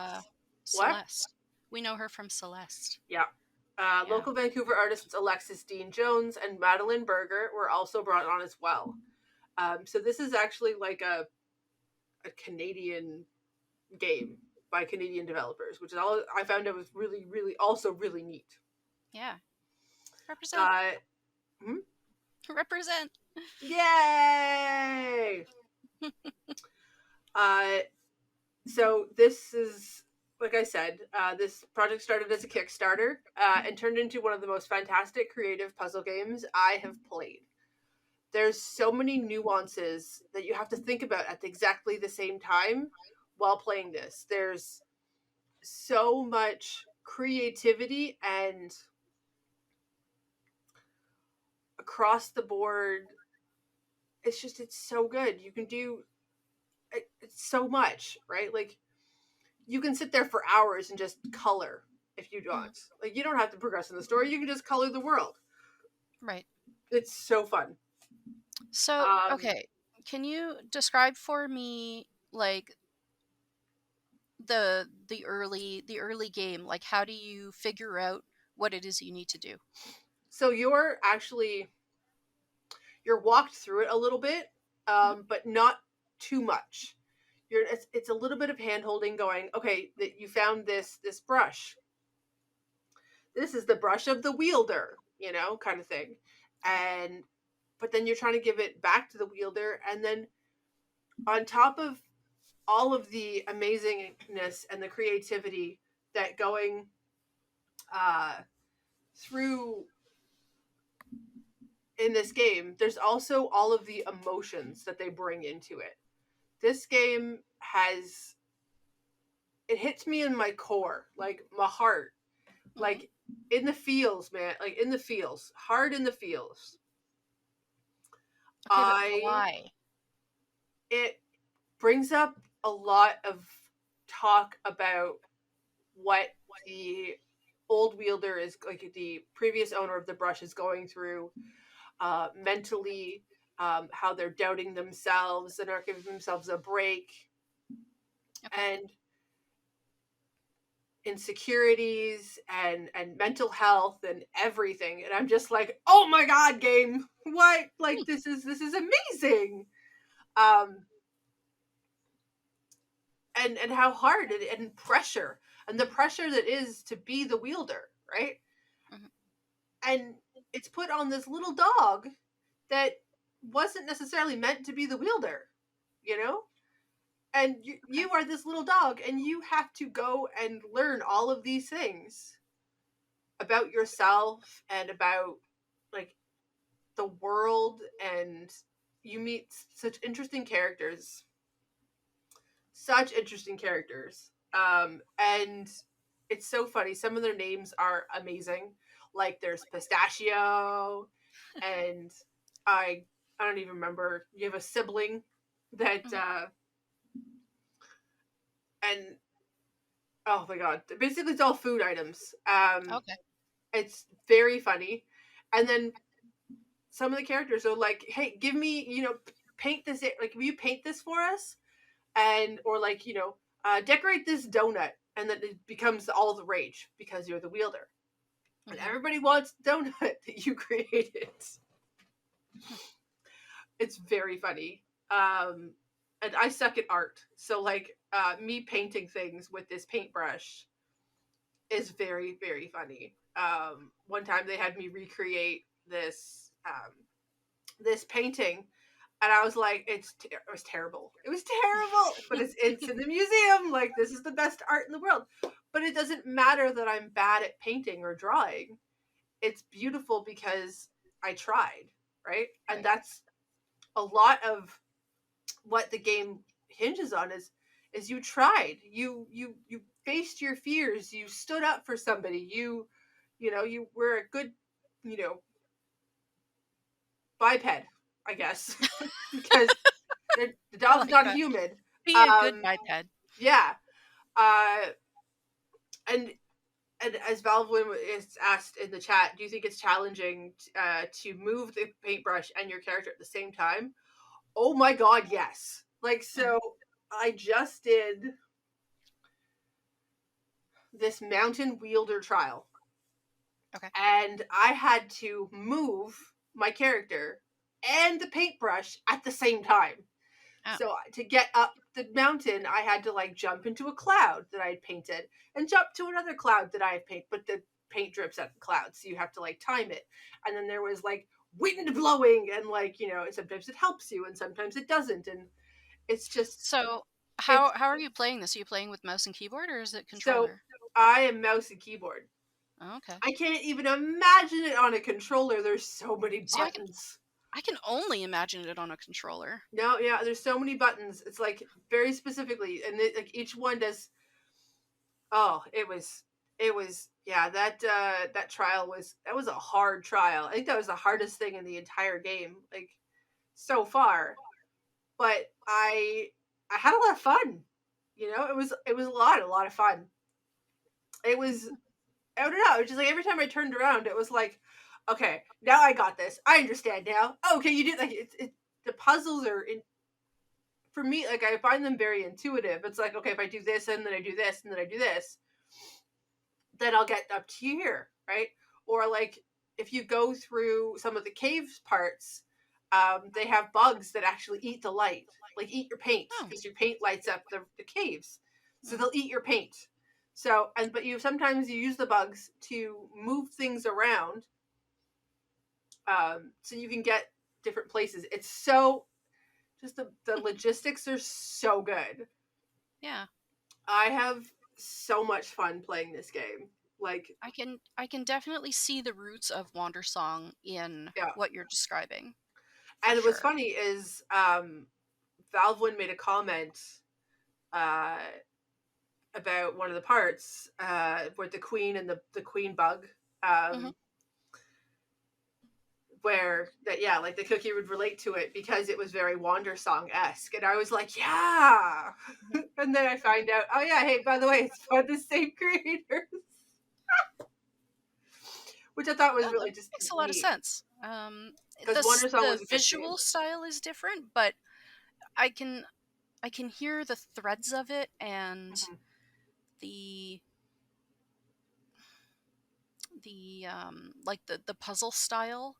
What? Celeste. We know her from Celeste. Yeah. Yeah. Local Vancouver artists Alexis Dean Jones and Madeline Berger were also brought on as well. So this is actually like a Canadian game by Canadian developers, which is all I found it was really, really also really neat. Yeah. Represent. Uh, hmm? Represent. Yay! Uh, so this is like I said, this project started as a Kickstarter and turned into one of the most fantastic creative puzzle games I have played. There's so many nuances that you have to think about at exactly the same time while playing this. There's so much creativity and across the board it's so good. You can do it's so much, right? Like you can sit there for hours and just color if you Mhm. want. Like you don't have to progress in the story. You can just color the world. Right. It's so fun. So, Um, okay, can you describe for me like the early game? Like, how do you figure out what it is you need to do? so you're walked through it a little bit, Hmm. but not too much. It's a little bit of hand holding going, okay, that you found this brush. This is the brush of the wielder, kind of thing. Okay. And but then you're trying to give it back to the wielder, and then on top of all of the amazingness and the creativity that going uh, through in this game, there's also all of the emotions that they bring into it. This game has it hits me in my core, like my heart, Hmm. like in the feels, man, like in the feels, hard in the feels. Okay, but I why? It brings up a lot of talk about what the old wielder is like the previous owner of the brush is going through mentally, how they're doubting themselves and aren't giving themselves a break, Okay. and insecurities and mental health and everything. And I'm just like, oh my god, game, what? Like Hmm. this is amazing. Um, and how hard and pressure and the pressure that is to be the wielder, right? Hmm. And it's put on this little dog that wasn't necessarily meant to be the wielder, you know? And Okay. you are this little dog and you have to go and learn all of these things about yourself and about like the world, and you meet such interesting characters. And it's so funny. Some of their names are amazing. Like there's Pistachio, and I I don't even remember. You have a sibling that Hmm. and oh my god, basically it's all food items. Okay. It's very funny, and then some of the characters are like, hey, give me, paint this, like, will you paint this for us? And, or like, decorate this donut. And then it becomes all the rage because you're the wielder. And everybody wants the donut that you created. It's very funny. And I suck at art. So, like, me painting things with this paintbrush is very, very funny. One time they had me recreate this painting, and I was like, it was terrible. It was terrible, but it's in the museum. Like, this is the best art in the world. But it doesn't matter that I'm bad at painting or drawing. It's beautiful because I tried, right? And that's a lot of what the game hinges on is you tried. You faced your fears. You stood up for somebody. You were a good, biped, I guess, because the dog's like not that. human. Be a good biped. Yeah. And as Valvin is asked in the chat, do you think it's challenging to move the paintbrush and your character at the same time? Oh my god, yes. Like, so I just did this mountain wielder trial. Okay. And I had to move my character and the paintbrush at the same time. Oh. So to get up the mountain, I had to like jump into a cloud that I had painted and jump to another cloud that I had painted, but the paint drips at the cloud, so you have to like time it. And then there was like wind blowing, and like, sometimes it helps you and sometimes it doesn't, and it's just. So how are you playing this? Are you playing with mouse and keyboard, or is it controller? So I am mouse and keyboard. Oh, okay. I can't even imagine it on a controller. There's so many buttons. I can only imagine it on a controller. No, yeah, there's so many buttons. It's like very specifically, and like each one does. Oh, it was yeah. That trial was a hard trial. I think that was the hardest thing in the entire game, like so far. But I had a lot of fun. It was a lot of fun. It was, I don't know. It was just like every time I turned around, it was like, okay, now I got this. I understand now. Oh, okay, you did, like, the puzzles are for me, like, I find them very intuitive. It's like, okay, if I do this and then I do this and then I do this, then I'll get up to here, right? Or like if you go through some of the cave parts, they have bugs that actually eat the light, like eat your paint, because your paint lights up the caves, so they'll eat your paint. So, but sometimes you use the bugs to move things around, so you can get different places. It's so, just the logistics are so good. Yeah. I have so much fun playing this game. Like, I can definitely see the roots of Wandersong in what you're describing. And what's funny is Valvin made a comment about one of the parts with the queen and the queen bug, where that, yeah, like the cookie would relate to it because it was very Wandersong-esque, and I was like, yeah. And then I find out, oh yeah, hey, by the way, it's by the same creators. Which I thought was really just makes a lot of sense. The visual style is different, but I can hear the threads of it, and the like the puzzle style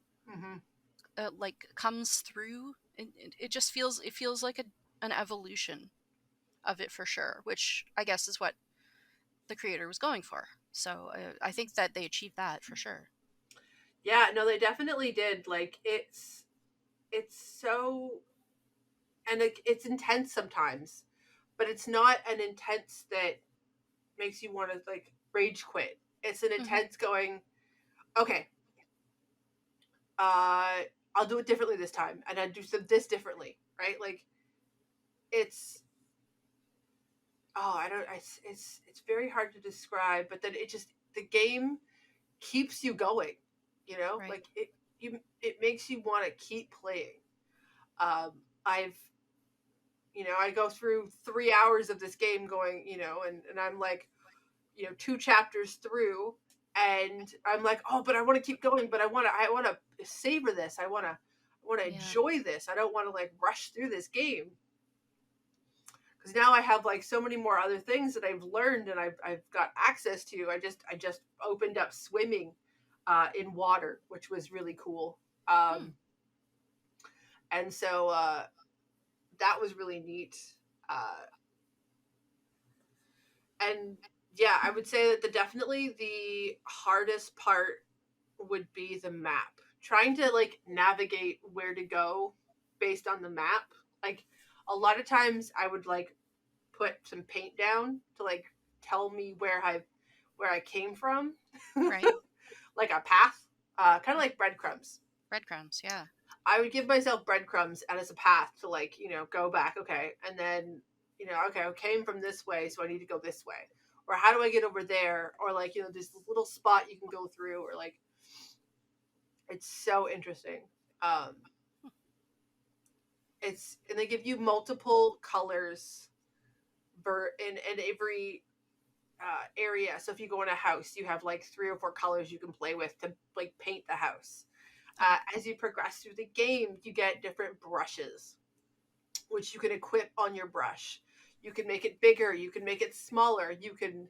like comes through. It just feels like an evolution of it for sure, which I guess is what the creator was going for. So I think that they achieved that for sure. Yeah, no, they definitely did. Like, it's so, and it's intense sometimes, but it's not an intense that makes you want to like rage quit. It's an intense going, okay, I'll do it differently this time, and I do this differently, right? Like, it's, it's very hard to describe, but then the game keeps you going, right. Like it makes you want to keep playing. I go through 3 hours of this game going, and I'm like, 2 chapters through, and I'm like, oh, but I want to keep going, but I want to savor this. I want to Yeah. enjoy this. I don't want to like rush through this game. Because now I have like so many more other things that I've learned and I've got access to. I just opened up swimming in water, which was really cool. Hmm. And so that was really neat. Uh, and yeah, I would say that definitely the hardest part would be the map. Trying to like navigate where to go based on the map. Like a lot of times I would like put some paint down to like tell me where I came from. Right. Like a path. Kind of like breadcrumbs. Breadcrumbs. Yeah. I would give myself breadcrumbs as a path to like, go back, okay. And then, okay, I came from this way, so I need to go this way. Or how do I get over there? Or like, there's this little spot you can go through, or like it's so interesting. Um and they give you multiple colors in every area. So if you go in a house, you have like 3 or 4 colors you can play with to like paint the house. Okay. As you progress through the game, you get different brushes, which you can equip on your brush. You can make it bigger, you can make it smaller, you can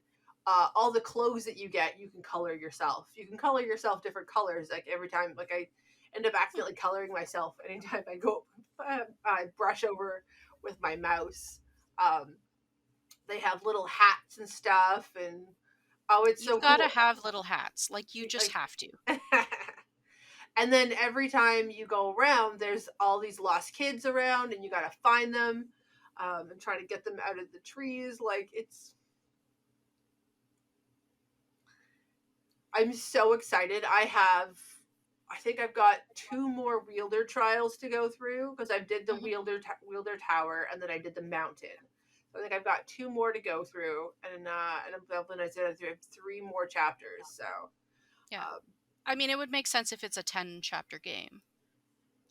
all the clothes that you get, you can color yourself. You can color yourself different colors. Like every time, like I end up Hmm. accidentally coloring myself anytime I go I brush over with my mouse. Um, they have little hats and stuff, and oh, it's You've so got to cool. have little hats. Like, you just Like, have to. and then every time you go around, there's all these lost kids around, and you got to find them and try to get them out of the trees. Like I'm so excited. I think I've got 2 more wielder trials to go through because I did the Hmm. wielder tower, and then I did the mountain. So I think I've got 2 more to go through, and then I said I have 3 more chapters. So Yeah. um, I mean, it would make sense if it's a 10 chapter game.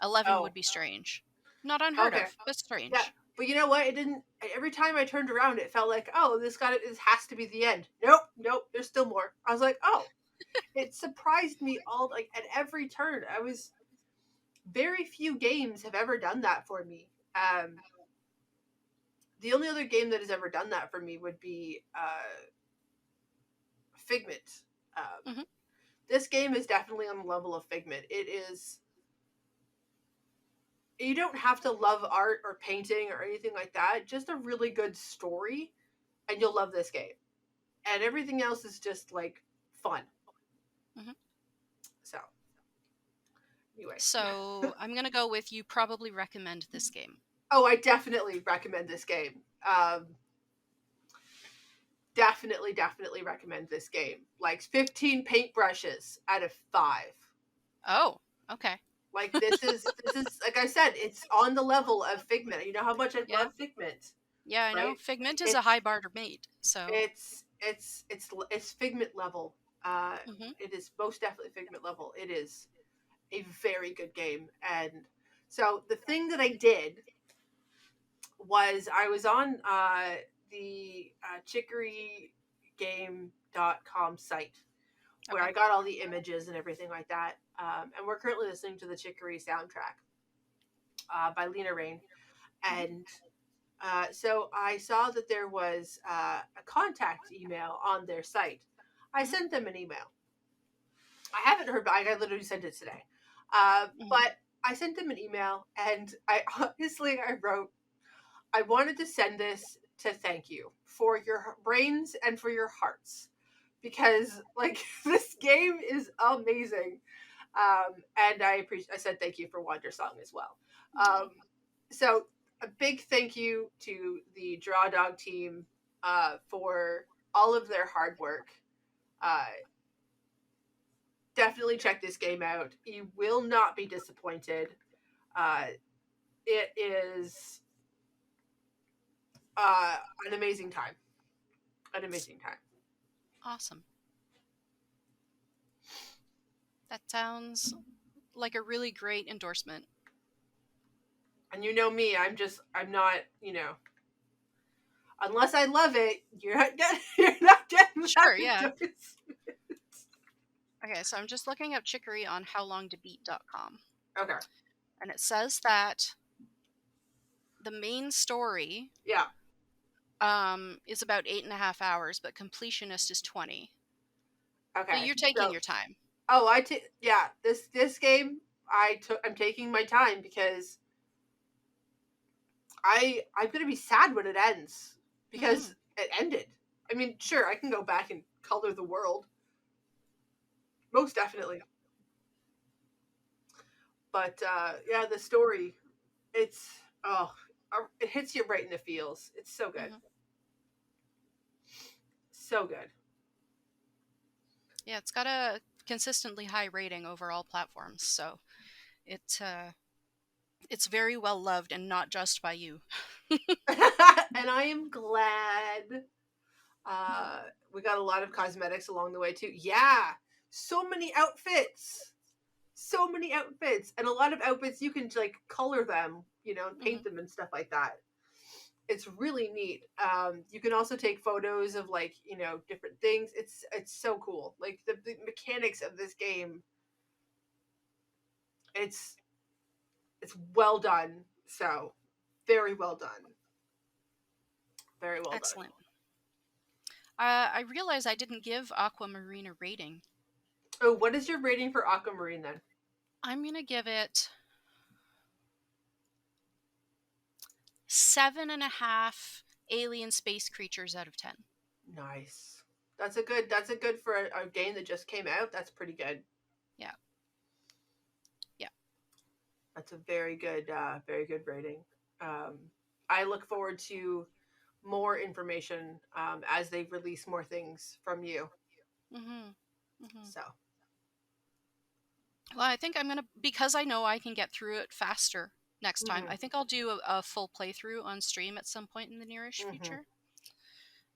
11 oh, would be strange. Not unheard okay, of, but yeah. strange. But you know what? It didn't. Every time I turned around, it felt like, oh, this has to be the end. Nope, nope. There's still more. I was like, oh, it surprised me all like at every turn. I was very few games have ever done that for me. The only other game that has ever done that for me would be Figment. Hmm. This game is definitely on the level of Figment. It is. You don't have to love art or painting or anything like that. Just a really good story, and you'll love this game. And everything else is just like fun. Hmm. So anyway, So I'm going to go with you probably recommend this game. oh, I definitely recommend this game. Definitely recommend this game. Like 15 paintbrushes out of 5. Oh, okay. Like this is like I said, it's on the level of Figment. You know how much I Yeah. love Figment, Yeah, I know. right? Figment is a It's high bar to meet. So, it's Figment level. hmm. It is most definitely Figment level. It is a very good game. And so the thing that I did was I was on the chicorygame.com site where Okay. I got all the images and everything like that. And we're currently listening to the Chicory soundtrack by Lena Rain. Hmm. And so I saw that there was a contact email on their site. I Hmm. sent them an email. I haven't heard back. I literally sent it today. Hmm. But I sent them an email, and I wrote, I wanted to send this to thank you for your brains and for your hearts because like this game is amazing. And I said thank you for Wander Song as well. Oh, So a big thank you to the Drawdog team for all of their hard work. Uh, Definitely check this game out. You will not be disappointed. Uh, it is an amazing time. An amazing time. awesome. That sounds like a really great endorsement. And you know me, I'm not, unless I love it, you're not getting Sure, that yeah. endorsement. Okay, so I'm just looking up Chicory on howlongtobeat.com. Okay. And it says that the main story Yeah. is about 8.5 hours, but completionist is 20. But Okay. you're taking So, your time. oh, yeah, this game I'm taking my time because I'm going to be sad when it ends because it ended. I mean, sure, I can go back and color the world. Most definitely. But yeah, the story, it's it hits you right in the feels. It's so good. Mm-hmm. So good. Yeah, it's got a consistently high rating over all platforms, so it's very well loved, and not just by you. And I am glad. We got a lot of cosmetics along the way too. Yeah, so many outfits, so many outfits, and a lot of outfits you can like color them, and Mm-hmm. paint them and stuff like that. It's really neat. You can also take photos of like different things. It's so cool. Like the mechanics of this game. It's it's well done. So very well done. Very well done. Excellent. I realize I didn't give Aquamarine a rating. Oh, what is your rating for Aquamarine then? I'm gonna give it 7.5 alien space creatures out of 10. Nice. That's a good for a game that just came out. That's pretty good. Yeah. Yeah. That's a very good rating. Um, I look forward to more information as they release more things from you. Mm-hmm. Mm-hmm. So Well, I think I'm gonna, because I know I can get through it faster next time. mhm, I think I'll do a full playthrough on stream at some point in the nearish mhm. future.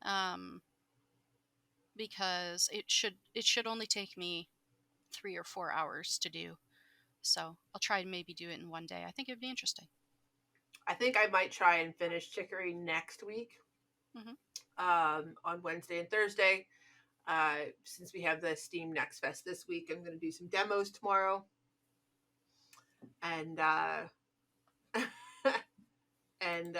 Um, because it should only take me 3 or 4 hours to do. So I'll try and maybe do it in one day. I think it'd be interesting. I think I might try and finish Chicory next week, Mm-hmm. on Wednesday and Thursday. Since we have the Steam Next Fest this week, I'm going to do some demos tomorrow, and and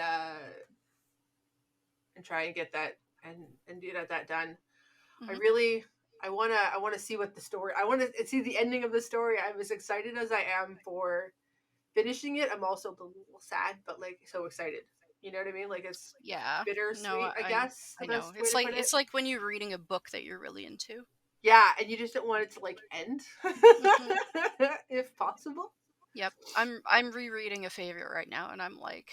and try and get that and get that done. I Mm-hmm. really I wanna see what the story. I want to see the ending of the story. I'm as excited as I am for finishing it. I'm also a little sad, but like so excited. You know what I mean? Like it's Yeah. No, bittersweet, I guess the I know. best way to put it. It's like when you're reading a book that you're really into. Yeah, and you just don't want it to like end, Mm-hmm. if possible. Yep. I'm rereading a favorite right now, and I'm like,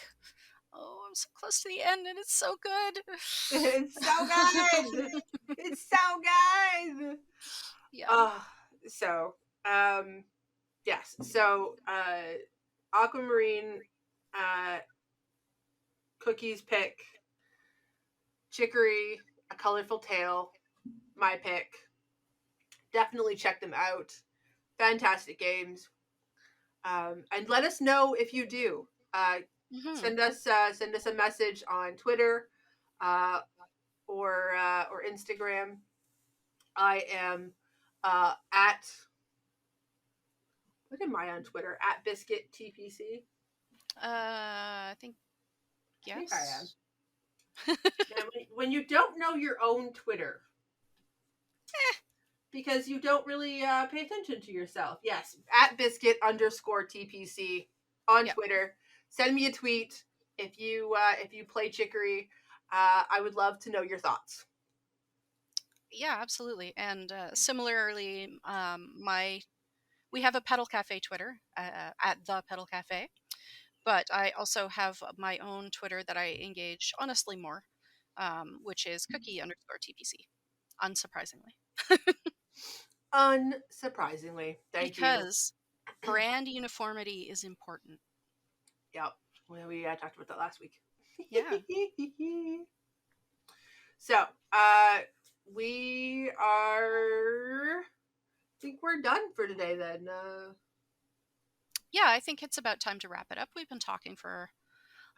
oh, I'm so close to the end, and it's so good. It's so good. It's so good. Yeah. Oh, so yes. So Aquamarine, uh, Cookie's pick, Chicory, A Colorful Tale, my pick. Definitely check them out. Fantastic games. And let us know if you do. Mm-hmm. Send us a message on Twitter, uh, or Instagram. I am at what am I on Twitter? At Biscuit TPC. I think I think I am. yes. And when you don't know your own Twitter, because you don't really pay attention to yourself. Yes, at biscuit underscore TPC on Yep. Twitter. Send me a tweet if you play Chicory. I would love to know your thoughts. Yeah, absolutely. And similarly, we have a Petal Cafe Twitter at the Petal Cafe, but I also have my own Twitter that I engage honestly more, which is cookie underscore TPC, unsurprisingly, Unsurprisingly, thank you. because brand uniformity is important. Yep, well, we talked about that last week. Yeah. So, we are. I think we're done for today then. Yeah, I think it's about time to wrap it up. We've been talking for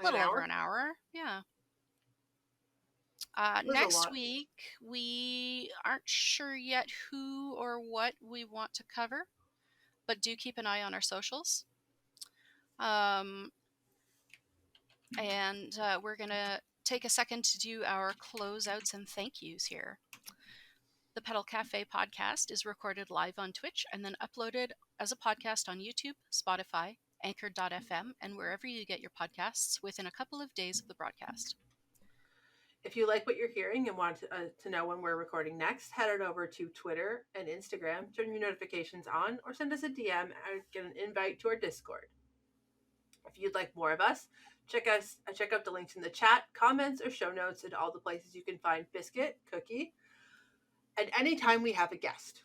a An little over hour. an hour. Yeah. was a Next lot. week, we aren't sure yet who or what we want to cover, but do keep an eye on our socials. And we're going to take a second to do our closeouts and thank yous here. The Petal Cafe podcast is recorded live on Twitch and then uploaded as a podcast on YouTube, Spotify, Anchor.fm, and wherever you get your podcasts within a couple of days of the broadcast. If you like what you're hearing and want to know when we're recording next, head on over to Twitter and Instagram, turn your notifications on, or send us a DM and get an invite to our Discord. If you'd like more of us, check out the links in the chat, comments, or show notes, and all the places you can find Biscuit, Cookie, and anytime we have a guest.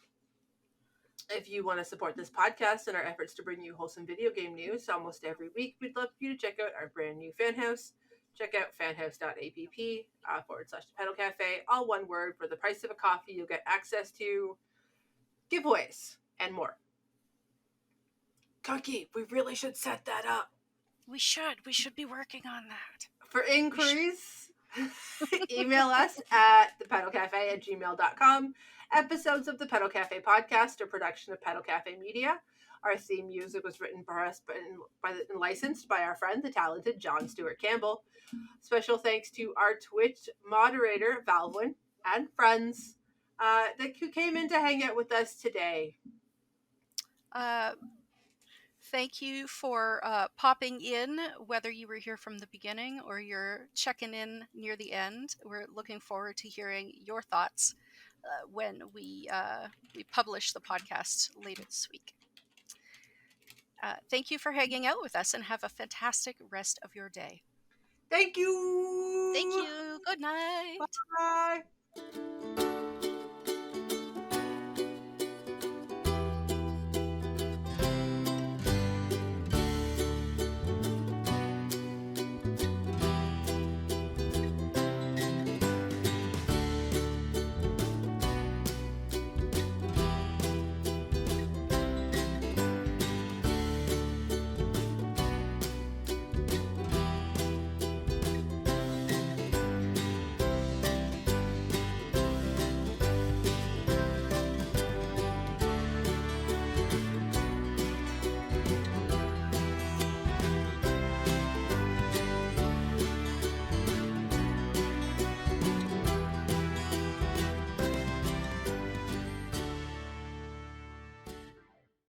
If you want to support this podcast and our efforts to bring you wholesome video game news almost every week, we'd love for you to check out our brand new fan house. Check out fanhouse.app /Petal Cafe, all one word. For the price of a coffee, you'll get access to giveaways and more. Cookie, we really should set that up. We should be working on that. For inquiries, email us at thepetalcafe@gmail.com. Episodes of the Petal Cafe podcast are production of Petal Cafe Media. Our theme music was written for us and licensed by our friend, the talented John Stewart Campbell. Special thanks to our Twitch moderator, Valwin, and friends who came in to hang out with us today. Thank you for popping in, whether you were here from the beginning or you're checking in near the end. We're looking forward to hearing your thoughts when we publish the podcast later this week. Thank you for hanging out with us and have a fantastic rest of your day. Thank you. Thank you. Good night. Bye.